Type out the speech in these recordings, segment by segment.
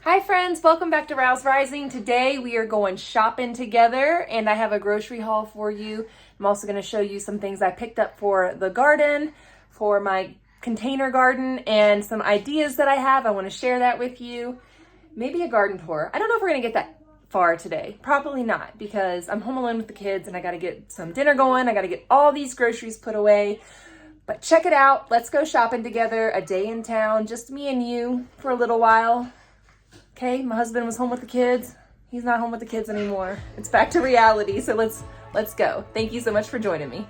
Hi friends, welcome back to Rouse Rising. Today we are going shopping together and I have a grocery haul for you. I'm also going to show you some things I picked up for the garden, for my container garden, and some ideas that I have. I want to share that with you. Maybe a garden tour. I don't know if we're going to get that far today. Probably not, because I'm home alone with the kids and I got to get some dinner going. I got to get all these groceries put away. But check it out. Let's go shopping together. A day in town, just me and you for a little while. Okay, my husband was home with the kids. He's not home with the kids anymore. It's back to reality, so let's go. Thank you so much for joining me.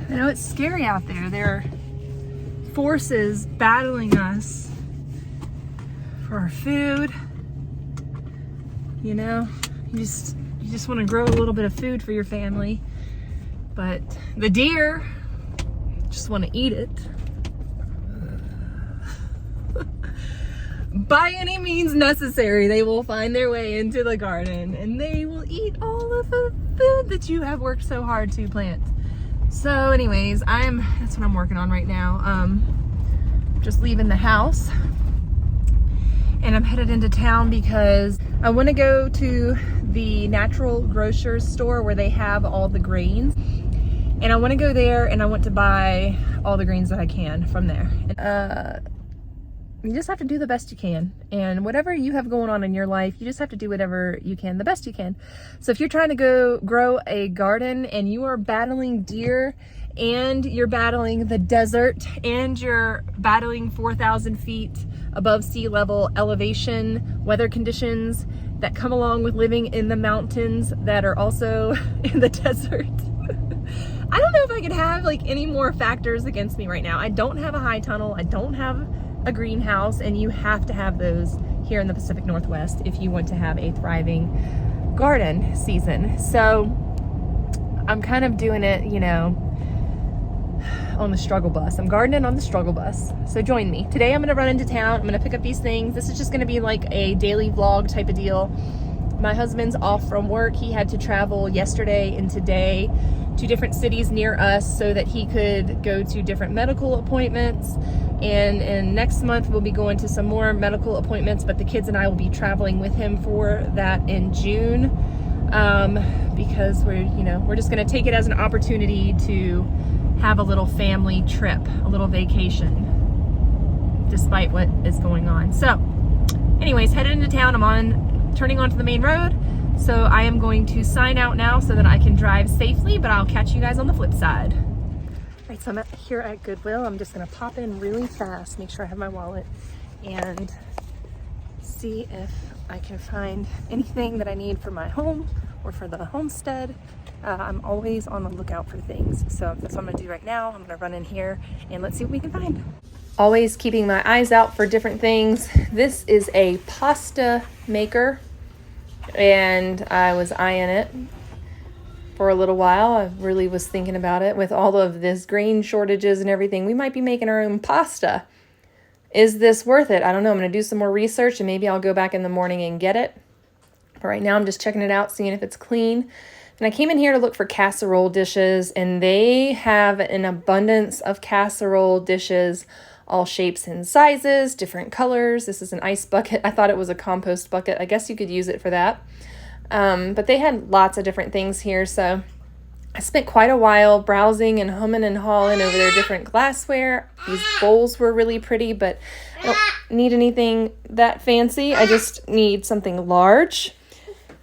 I know it's scary out there. There are forces battling us for our food. You know, you just want to grow a little bit of food for your family, but the deer just want to eat it. By any means necessary, they will find their way into the garden and they will eat all of the food that you have worked so hard to plant. So anyways, that's what I'm working on right now. Just leaving the house and I'm headed into town because I want to go to the natural grocers store where they have all the grains. And I want to go there and I want to buy all the greens that I can from there. You just have to do the best you can. And whatever you have going on in your life, you just have to do whatever you can, the best you can. So if you're trying to go grow a garden and you are battling deer and you're battling the desert and you're battling 4,000 feet above sea level elevation, weather conditions that come along with living in the mountains that are also in the desert, I don't know if I could have like any more factors against me right now. I don't have a high tunnel. I don't have a greenhouse, and you have to have those here in the Pacific Northwest if you want to have a thriving garden season. So I'm kind of doing it, you know, on the struggle bus. I'm gardening on the struggle bus. So join me. Today I'm going to run into town. I'm going to pick up these things. This is just going to be like a daily vlog type of deal. My husband's off from work. He had to travel yesterday and today to different cities near us so that he could go to different medical appointments. And next month we'll be going to some more medical appointments, but the kids and I will be traveling with him for that in June, because we're just going to take it as an opportunity to have a little family trip, a little vacation, despite what is going on. So anyways, headed into town. I'm turning onto the main road. So I am going to sign out now so that I can drive safely, but I'll catch you guys on the flip side. All right, so I'm here at Goodwill. I'm just gonna pop in really fast, make sure I have my wallet, and see if I can find anything that I need for my home or for the homestead. I'm always on the lookout for things. So that's what I'm gonna do right now. I'm gonna run in here and let's see what we can find. Always keeping my eyes out for different things. This is a pasta maker, and I was eyeing it for a little while. I really was thinking about it. With all of this grain shortages and everything, we might be making our own pasta. Is this worth it? I don't know. I'm going to do some more research and maybe I'll go back in the morning and get it. But right now I'm just checking it out, seeing if it's clean. And I came in here to look for casserole dishes, and they have an abundance of casserole dishes, all shapes and sizes, different colors. This is an ice bucket. I thought it was a compost bucket. I guess you could use it for that. But they had lots of different things here. So I spent quite a while browsing and humming and hawing over their different glassware. These bowls were really pretty, but I don't need anything that fancy. I just need something large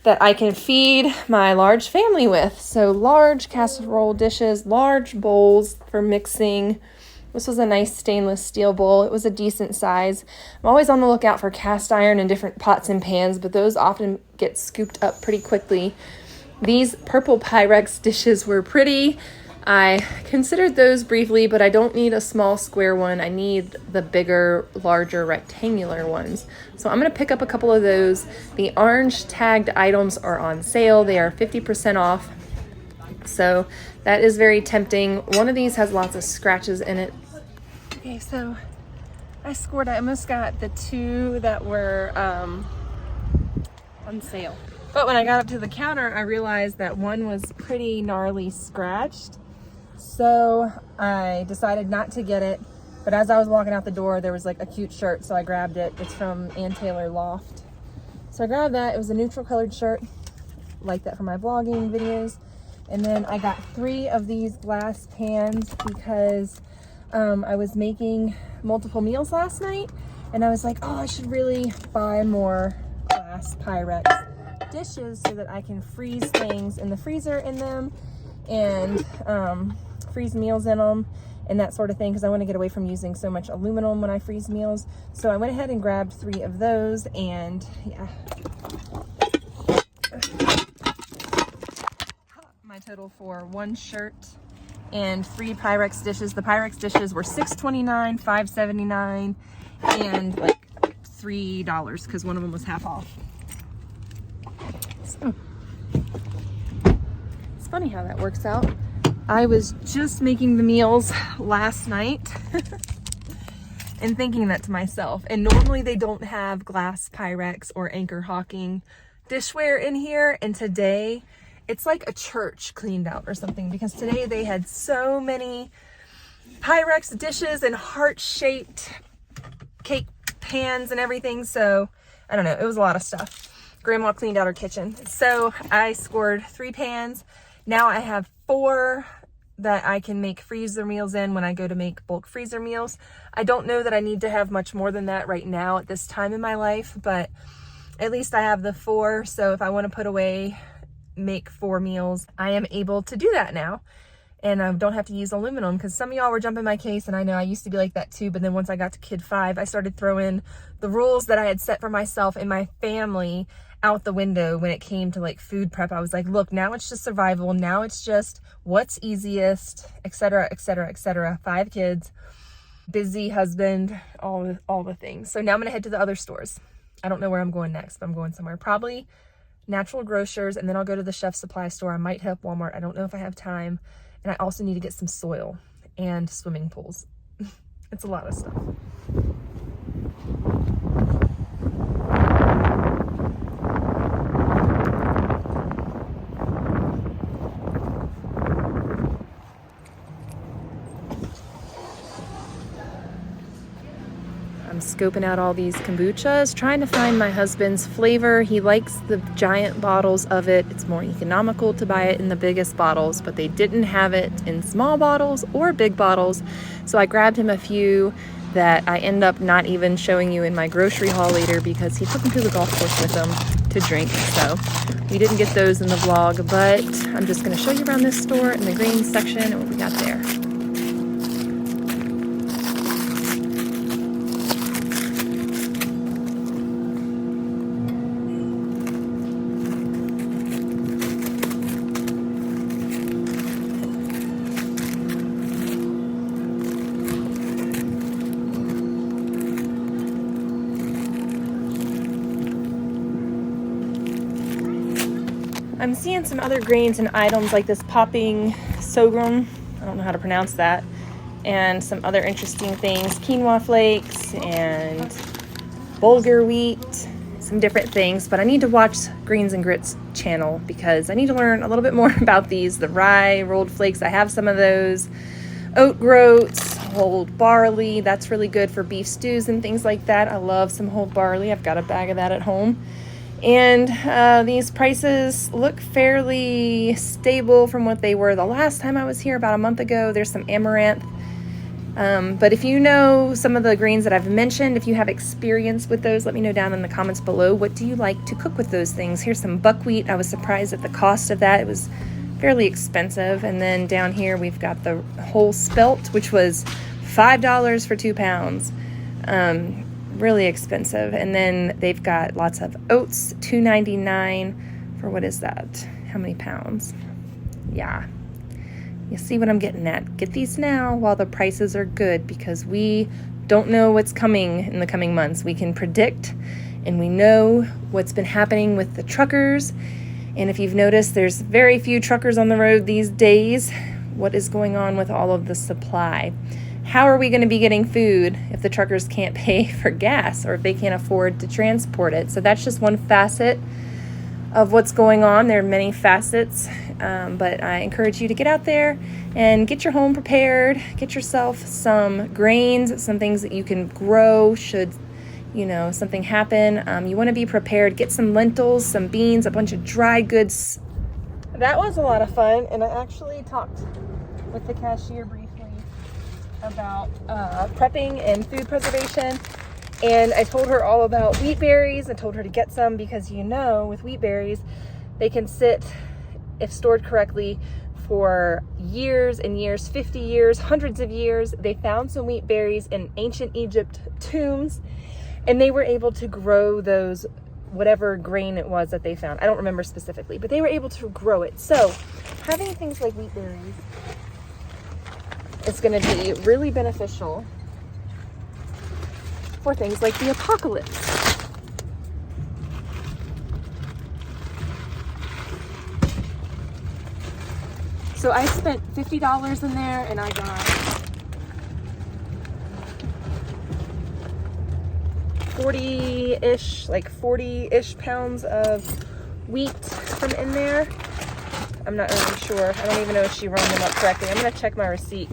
that I can feed my large family with. So large casserole dishes, large bowls for mixing. This was a nice stainless steel bowl. It was a decent size. I'm always on the lookout for cast iron and different pots and pans, but those often get scooped up pretty quickly. These purple Pyrex dishes were pretty. I considered those briefly, but I don't need a small square one. I need the bigger, larger rectangular ones. So I'm going to pick up a couple of those. The orange tagged items are on sale. They are 50% off. So that is very tempting. One of these has lots of scratches in it. Okay, so I almost got the two that were on sale. But when I got up to the counter, I realized that one was pretty gnarly scratched. So I decided not to get it, but as I was walking out the door, there was like a cute shirt, so I grabbed it. It's from Ann Taylor Loft. So I grabbed that. It was a neutral colored shirt, like that for my vlogging videos. And then I got 3 of these glass pans because I was making multiple meals last night, and I was like, oh, I should really buy more glass Pyrex dishes so that I can freeze things in the freezer in them and freeze meals in them and that sort of thing, because I want to get away from using so much aluminum when I freeze meals. So I went ahead and grabbed 3 of those, and yeah, my total for 1 shirt and 3 Pyrex dishes. The Pyrex dishes were $6.29, $5.79, and like $3 because one of them was half off. So it's funny how that works out. I was just making the meals last night and thinking that to myself. And normally they don't have glass Pyrex or Anchor Hawking dishware in here. And today it's like a church cleaned out or something, because today they had so many Pyrex dishes and heart-shaped cake pans and everything. So I don't know, it was a lot of stuff. Grandma cleaned out her kitchen. So I scored 3 pans. Now I have 4 that I can make freezer meals in when I go to make bulk freezer meals. I don't know that I need to have much more than that right now at this time in my life, but at least I have the 4. So if I want to put away, make 4 meals, I am able to do that now. And I don't have to use aluminum, because some of y'all were jumping my case, and I know I used to be like that too, but then once I got to kid 5, I started throwing the rules that I had set for myself and my family out the window when it came to like food prep. I was like, look, now it's just survival. Now it's just what's easiest, etc., etc., etc. 5 kids, busy husband, all the things. So now I'm gonna head to the other stores. I don't know where I'm going next, but I'm going somewhere. Probably Natural Grocers, and then I'll go to the Chef Supply store. I might hit Walmart. I don't know if I have time. And I also need to get some soil and swimming pools. It's a lot of stuff. I'm scoping out all these kombuchas, trying to find my husband's flavor. He likes the giant bottles of it. It's more economical to buy it in the biggest bottles, but they didn't have it in small bottles or big bottles. So I grabbed him a few that I end up not even showing you in my grocery haul later, because he took them to the golf course with him to drink. So we didn't get those in the vlog, but I'm just gonna show you around this store in the greens section and what we got there. I'm seeing some other grains and items like this popping sorghum, I don't know how to pronounce that, and some other interesting things, quinoa flakes and bulgur wheat, some different things. But I need to watch Greens and Grits channel because I need to learn a little bit more about these. The rye rolled flakes, I have some of those. Oat groats, whole barley, that's really good for beef stews and things like that. I love some whole barley. I've got a bag of that at home. And these prices look fairly stable from what they were the last time I was here about a month ago. There's some amaranth. But if you know some of the greens that I've mentioned, if you have experience with those, let me know down in the comments below. What do you like to cook with those things? Here's some buckwheat. I was surprised at the cost of that. It was fairly expensive. And then down here we've got the whole spelt, which was $5 for 2 pounds. Really expensive. And then they've got lots of oats, $2.99 for, what is that? How many pounds? Yeah. You see what I'm getting at. Get these now while the prices are good, because we don't know what's coming in the coming months. We can predict, and we know what's been happening with the truckers. And if you've noticed, there's very few truckers on the road these days. What is going on with all of the supply? How are we going to be getting food if the truckers can't pay for gas or if they can't afford to transport it? So that's just one facet of what's going on. There are many facets, but I encourage you to get out there and get your home prepared. Get yourself some grains, some things that you can grow should, you know, something happen. You want to be prepared. Get some lentils, some beans, a bunch of dry goods. That was a lot of fun, and I actually talked with the cashier briefly about prepping and food preservation. And I told her all about wheat berries. I told her to get some because, you know, with wheat berries, they can sit, if stored correctly, for years and years, 50 years, hundreds of years. They found some wheat berries in ancient Egypt tombs, and they were able to grow those, whatever grain it was that they found. I don't remember specifically, but they were able to grow it. So having things like wheat berries is going to be really beneficial for things like the apocalypse. So I spent $50 in there, and I got 40-ish pounds of wheat from in there. I'm not really sure. I don't even know if she run them up correctly. I'm gonna check my receipt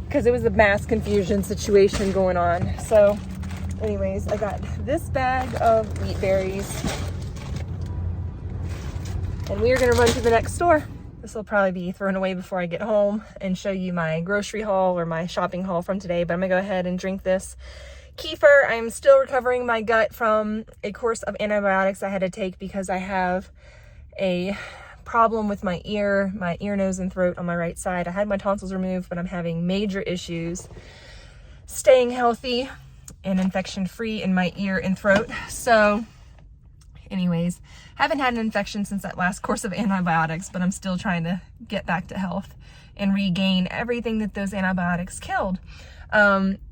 because it was a mass confusion situation going on. So anyways, I got this bag of wheat berries, and we are gonna run to the next store. This will probably be thrown away before I get home and show you my grocery haul or my shopping haul from today, but I'm gonna go ahead and drink this kefir. I'm still recovering my gut from a course of antibiotics I had to take because I have a problem with my ear, nose, and throat on my right side. I had my tonsils removed, but I'm having major issues staying healthy and infection-free in my ear and throat. So anyways, haven't had an infection since that last course of antibiotics, but I'm still trying to get back to health and regain everything that those antibiotics killed.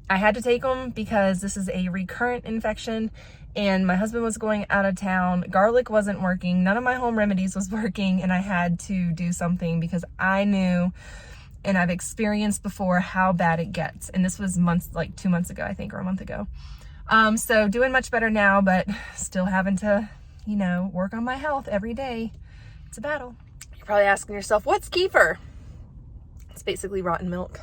I had to take them because this is a recurrent infection, and my husband was going out of town. Garlic wasn't working. None of my home remedies was working, and I had to do something because I knew, and I've experienced before, how bad it gets. And this was months, like 2 months ago, I think, or a month ago. So doing much better now, but still having to, you know, work on my health every day. It's a battle. You're probably asking yourself, what's kefir? It's basically rotten milk.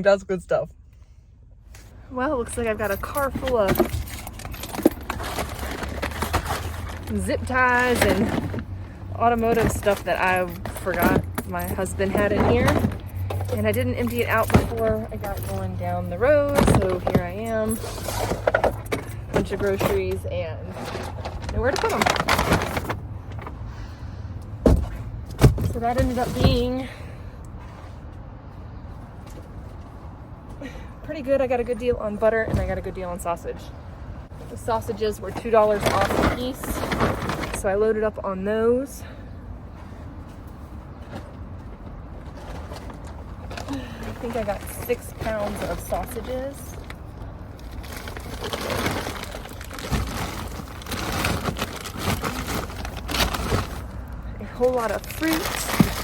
That's good stuff. Well, it looks like I've got a car full of zip ties and automotive stuff that I forgot my husband had in here. And I didn't empty it out before I got going down the road. So here I am. Bunch of groceries and nowhere to put them. So that ended up being pretty good. I got a good deal on butter and I got a good deal on sausage. The sausages were $2 off a piece, so I loaded up on those. I think I got 6 pounds of sausages. A whole lot of fruit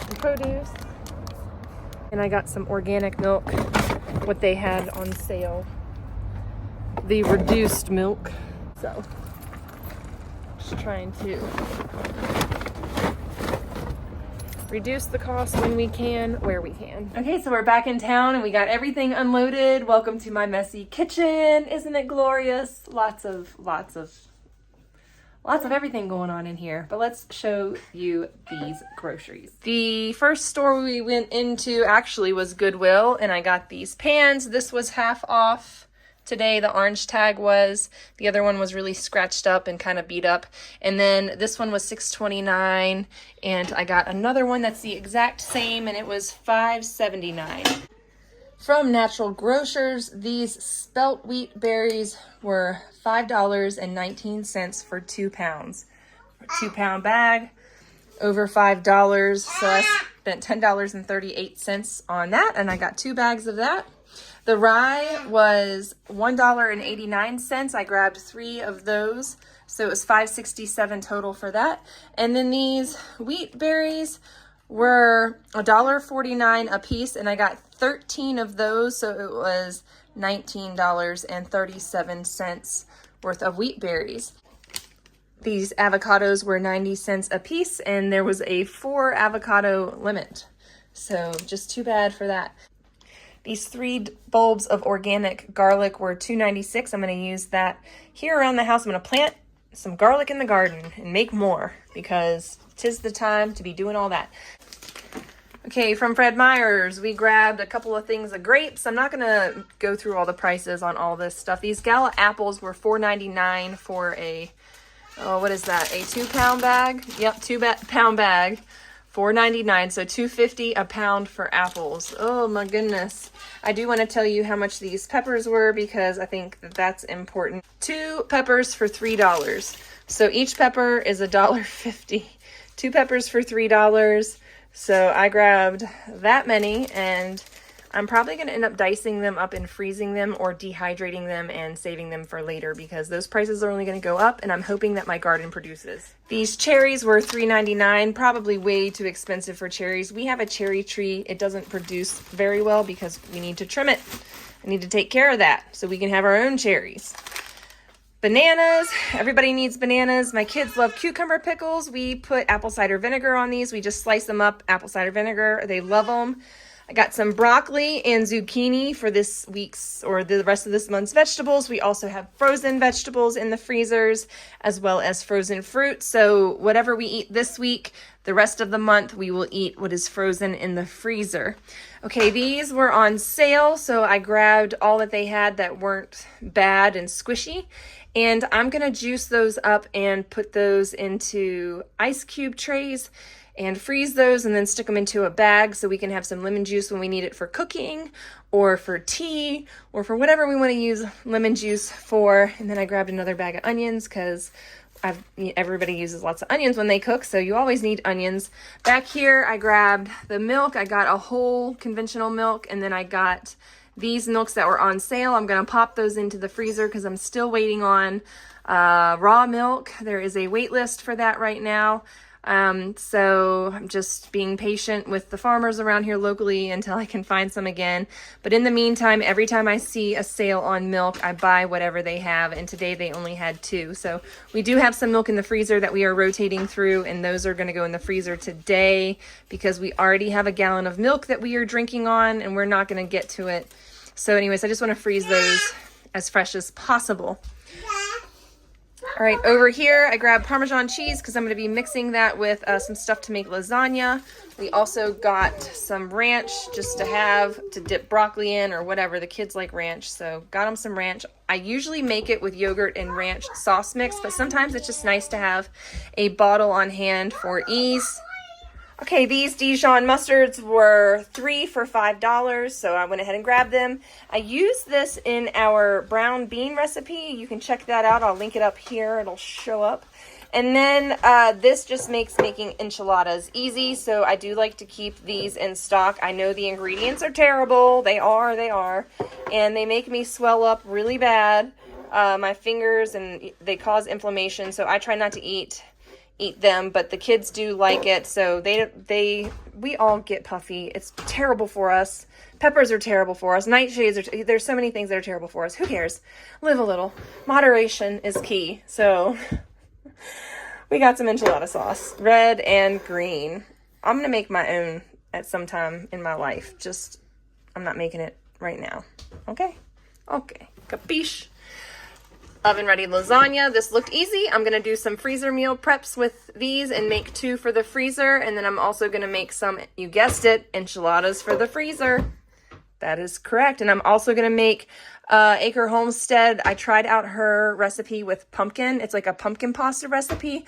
and produce. And I got some organic milk, what they had on sale, the reduced milk. So just trying to reduce the cost when we can, where we can. Okay, so we're back in town and we got everything unloaded. Welcome to my messy kitchen. Isn't it glorious? Lots of everything going on in here, but let's show you these groceries. The first store we went into actually was Goodwill, and I got these pans. This was half off today. The orange tag was. The other one was really scratched up and kind of beat up. And then this one was $6.29, and I got another one that's the exact same, and it was $5.79. From Natural Grocers, these spelt wheat berries were $5.19 for 2 pounds. A 2-pound bag, over $5. So I spent $10.38 on that, and I got 2 bags of that. The rye was $1.89. I grabbed 3 of those, so it was $5.67 total for that. And then these wheat berries were $1.49 a piece, and I got 13 of those, so it was $19.37 worth of wheat berries. These avocados were 90 cents a piece, and there was a 4 avocado limit, so just too bad for that. These 3 bulbs of organic garlic were $2.96. I'm going to use that here around the house. I'm going to plant some garlic in the garden and make more, because 'tis the time to be doing all that. Okay, from Fred Meyer's, we grabbed a couple of things of grapes. I'm not going to go through all the prices on all this stuff. These Gala apples were $4.99 for a, oh, what is that, a 2-pound bag? Yep, 2-pound bag, $4.99, so $2.50 a pound for apples. Oh my goodness. I do want to tell you how much these peppers were, because I think that's important. 2 peppers for $3. So each pepper is $1.50. 2 peppers for $3. So I grabbed that many, and I'm probably going to end up dicing them up and freezing them, or dehydrating them and saving them for later, because those prices are only going to go up, and I'm hoping that my garden produces. These cherries were $3.99, probably way too expensive for cherries. We have a cherry tree. It doesn't produce very well because we need to trim it. I need to take care of that so we can have our own cherries. Bananas, everybody needs bananas. My kids love cucumber pickles. We put apple cider vinegar on these. We just slice them up, apple cider vinegar. They love them. I got some broccoli and zucchini for this week's, or the rest of this month's vegetables. We also have frozen vegetables in the freezers, as well as frozen fruit. So whatever we eat this week, the rest of the month, we will eat what is frozen in the freezer. Okay, these were on sale, so I grabbed all that they had that weren't bad and squishy. And I'm going to juice those up and put those into ice cube trays and freeze those, and then stick them into a bag so we can have some lemon juice when we need it for cooking, or for tea, or for whatever we want to use lemon juice for. And then I grabbed another bag of onions, because everybody uses lots of onions when they cook, so you always need onions. Back here, I grabbed the milk. I got a whole conventional milk, and then I got these milks that were on sale. I'm going to pop those into the freezer because I'm still waiting on raw milk. There is a wait list for that right now. So I'm just being patient with the farmers around here locally until I can find some again. But in the meantime, every time I see a sale on milk, I buy whatever they have. And today they only had 2. So we do have some milk in the freezer that we are rotating through, and those are going to go in the freezer today because we already have a gallon of milk that we are drinking on, and we're not going to get to it. So anyways, I just want to freeze those as fresh as possible. All right, over here, I grabbed Parmesan cheese because I'm going to be mixing that with some stuff to make lasagna. We also got some ranch just to have to dip broccoli in, or whatever. The kids like ranch, so got them some ranch. I usually make it with yogurt and ranch sauce mix, but sometimes it's just nice to have a bottle on hand for ease. Okay, these Dijon mustards were 3 for $5, so I went ahead and grabbed them. I used this in our brown bean recipe. You can check that out. I'll link it up here. It'll show up. And then this just makes making enchiladas easy, so I do like to keep these in stock. I know the ingredients are terrible. They are. And they make me swell up really bad, my fingers, and they cause inflammation, so I try not to eat them, but the kids do like it, so we all get puffy. It's terrible for us. Peppers are terrible for us. Nightshades there's so many things that are terrible for us. Who cares? Live a little. Moderation is key. So we got some enchilada sauce, red and green. I'm gonna make my own at some time in my life. I'm not making it right now. Okay, capiche. Oven ready lasagna. This looked easy. I'm going to do some freezer meal preps with these and make 2 for the freezer. And then I'm also going to make some, you guessed it, enchiladas for the freezer. That is correct. And I'm also going to make Acre Homestead. I tried out her recipe with pumpkin. It's like a pumpkin pasta recipe.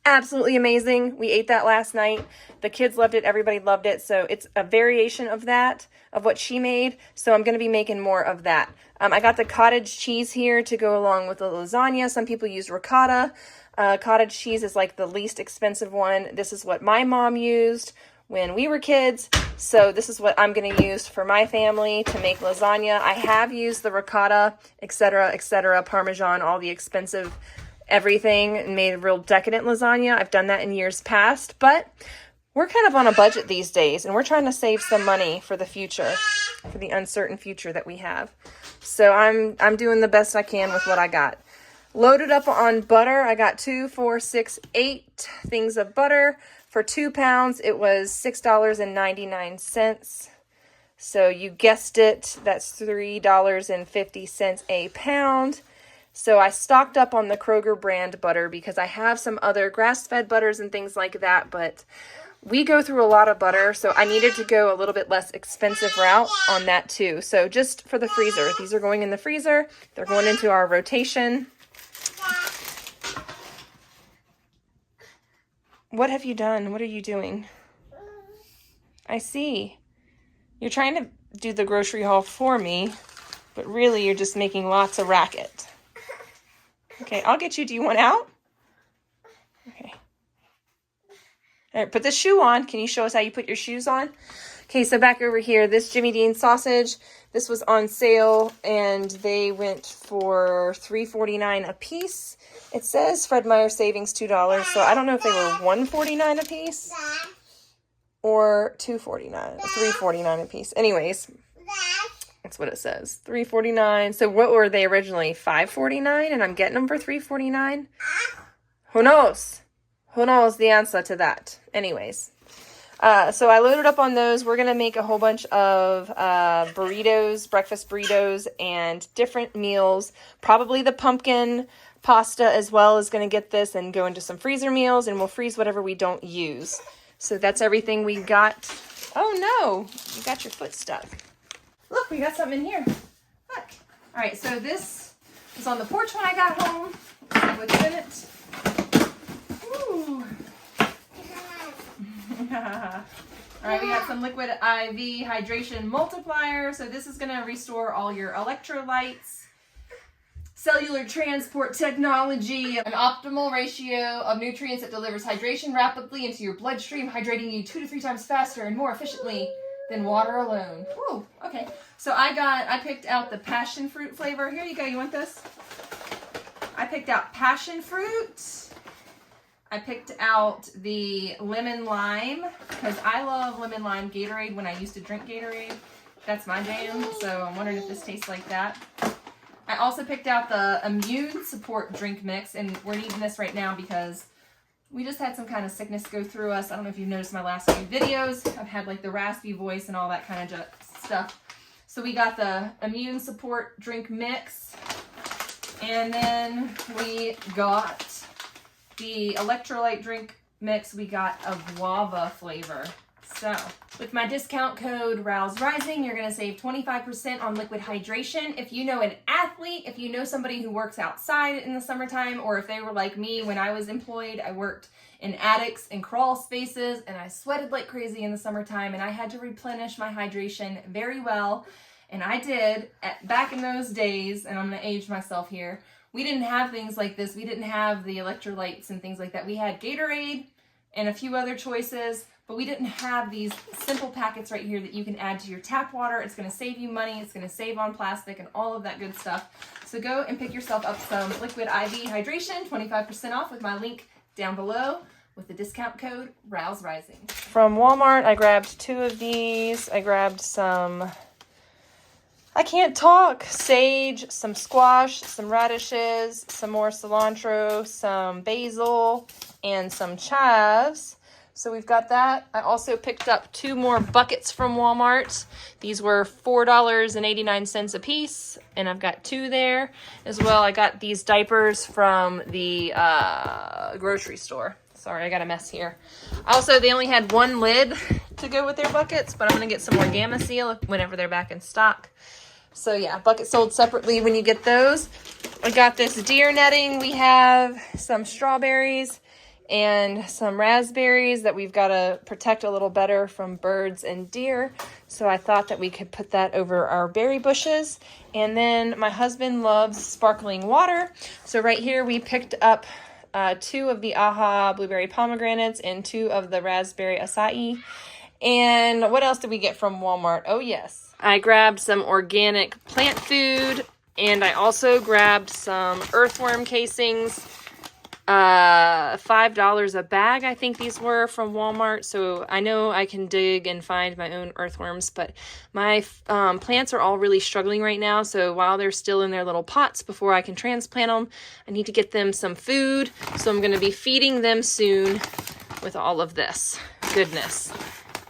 Absolutely amazing. We ate that last night. The kids loved it. Everybody loved it. So it's a variation of that, of what she made. So I'm going to be making more of that. I got the cottage cheese here to go along with the lasagna. Some people use ricotta. Cottage cheese is like the least expensive one. This is what my mom used when we were kids. So this is what I'm going to use for my family to make lasagna. I have used the ricotta, etc., Parmesan, all the expensive everything, and made a real decadent lasagna. I've done that in years past, but we're kind of on a budget these days, and we're trying to save some money for the future, for the uncertain future that we have. So I'm doing the best I can with what I got. Loaded up on butter. I got 2, 4, 6, 8 things of butter. For 2 pounds, it was $6.99. So you guessed it, that's $3.50 a pound. So I stocked up on the Kroger brand butter because I have some other grass-fed butters and things like that, but we go through a lot of butter, so I needed to go a little bit less expensive route on that too. So just for the freezer, these are going in the freezer. They're going into our rotation. What have you done? What are you doing? I see. You're trying to do the grocery haul for me, but really you're just making lots of racket. Okay, I'll get you. Do you want out? Okay. All right, put the shoe on. Can you show us how you put your shoes on? Okay, so back over here, this Jimmy Dean sausage, this was on sale, and they went for $3.49 a piece. It says Fred Meyer savings $2, so I don't know if they were $1.49 a piece or $2.49, $3.49 a piece. Anyways, that's what it says, $3.49. So what were they originally, $5.49, and I'm getting them for $3.49? Who knows? Who knows the answer to that? Anyways, so I loaded up on those. We're going to make a whole bunch of burritos, breakfast burritos, and different meals. Probably the pumpkin pasta as well is going to get this and go into some freezer meals, and we'll freeze whatever we don't use. So that's everything we got. Oh no, you got your foot stuck. Look, we got something in here. Look. All right, so this was on the porch when I got home. Let's see what's in it. Ooh. All right, we got some liquid IV hydration multiplier. So this is going to restore all your electrolytes. Cellular transport technology, an optimal ratio of nutrients that delivers hydration rapidly into your bloodstream, hydrating you 2 to 3 times faster and more efficiently than water alone. Ooh, okay. So I picked out the passion fruit flavor. Here you go. You want this? I picked out passion fruit. I picked out the lemon lime because I love lemon lime Gatorade when I used to drink Gatorade. That's my jam. So I'm wondering if this tastes like that. I also picked out the immune support drink mix, and we're needing this right now because we just had some kind of sickness go through us. I don't know if you've noticed my last few videos. I've had like the raspy voice and all that kind of stuff. So we got the immune support drink mix, and then we got the electrolyte drink mix. We got a guava flavor. So with my discount code ROUSERISING, you're going to save 25% on liquid hydration. If you know an athlete, if you know somebody who works outside in the summertime, or if they were like me when I was employed, I worked in attics and crawl spaces, and I sweated like crazy in the summertime, and I had to replenish my hydration very well. And I did back in those days, and I'm going to age myself here. We didn't have things like this. We didn't have the electrolytes and things like that. We had Gatorade and a few other choices, but we didn't have these simple packets right here that you can add to your tap water. It's going to save you money. It's going to save on plastic and all of that good stuff. So go and pick yourself up some liquid IV hydration, 25% off with my link down below with the discount code ROUSERISING. From Walmart, I grabbed 2 of these. I grabbed some, I can't talk, sage, some squash, some radishes, some more cilantro, some basil, and some chives. So we've got that. I also picked up 2 more buckets from Walmart. These were $4.89 a piece, and I've got 2 there as well. I got these diapers from the grocery store. Sorry, I got a mess here. Also, they only had 1 lid to go with their buckets, but I'm going to get some more Gamma Seal whenever they're back in stock. So yeah, buckets sold separately when you get those. I got this deer netting. We have some strawberries and some raspberries that we've got to protect a little better from birds and deer. So I thought that we could put that over our berry bushes. And then my husband loves sparkling water. So right here we picked up 2 of the AHA blueberry pomegranates and 2 of the raspberry acai. And what else did we get from Walmart? Oh yes, I grabbed some organic plant food, and I also grabbed some earthworm casings. $5 a bag, I think these were, from Walmart. So I know I can dig and find my own earthworms, but my plants are all really struggling right now. So while they're still in their little pots before I can transplant them, I need to get them some food. So I'm going to be feeding them soon with all of this goodness.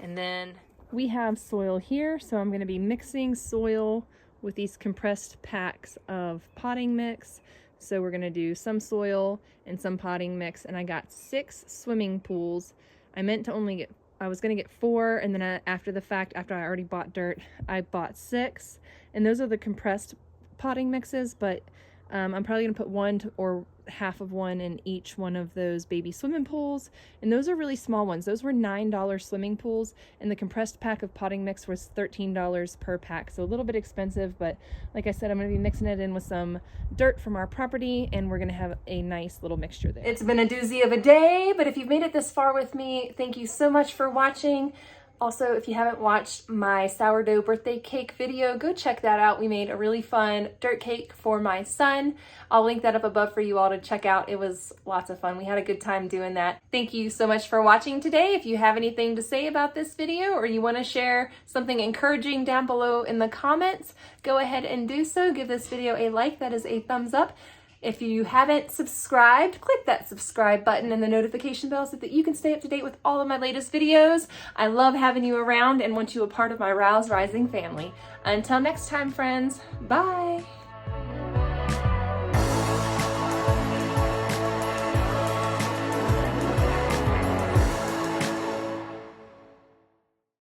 And then we have soil here. So I'm going to be mixing soil with these compressed packs of potting mix. So we're going to do some soil and some potting mix, and I got 6 swimming pools. I was going to get 4, and then after the fact, after I already bought dirt, I bought 6, and those are the compressed potting mixes, but I'm probably going to put 1 or half of one in each one of those baby swimming pools, and those are really small ones. Those were $9 swimming pools, and the compressed pack of potting mix was $13 per pack, so a little bit expensive, but like I said, I'm going to be mixing it in with some dirt from our property, and we're going to have a nice little mixture there. It's been a doozy of a day, but if you've made it this far with me, thank you so much for watching. Also, if you haven't watched my sourdough birthday cake video, go check that out. We made a really fun dirt cake for my son. I'll link that up above for you all to check out. It was lots of fun. We had a good time doing that. Thank you so much for watching today. If you have anything to say about this video or you want to share something encouraging down below in the comments, go ahead and do so. Give this video a like. That is a thumbs up. If you haven't subscribed, click that subscribe button and the notification bell so that you can stay up to date with all of my latest videos. I love having you around and want you a part of my Rouse Rising family. Until next time, friends, bye.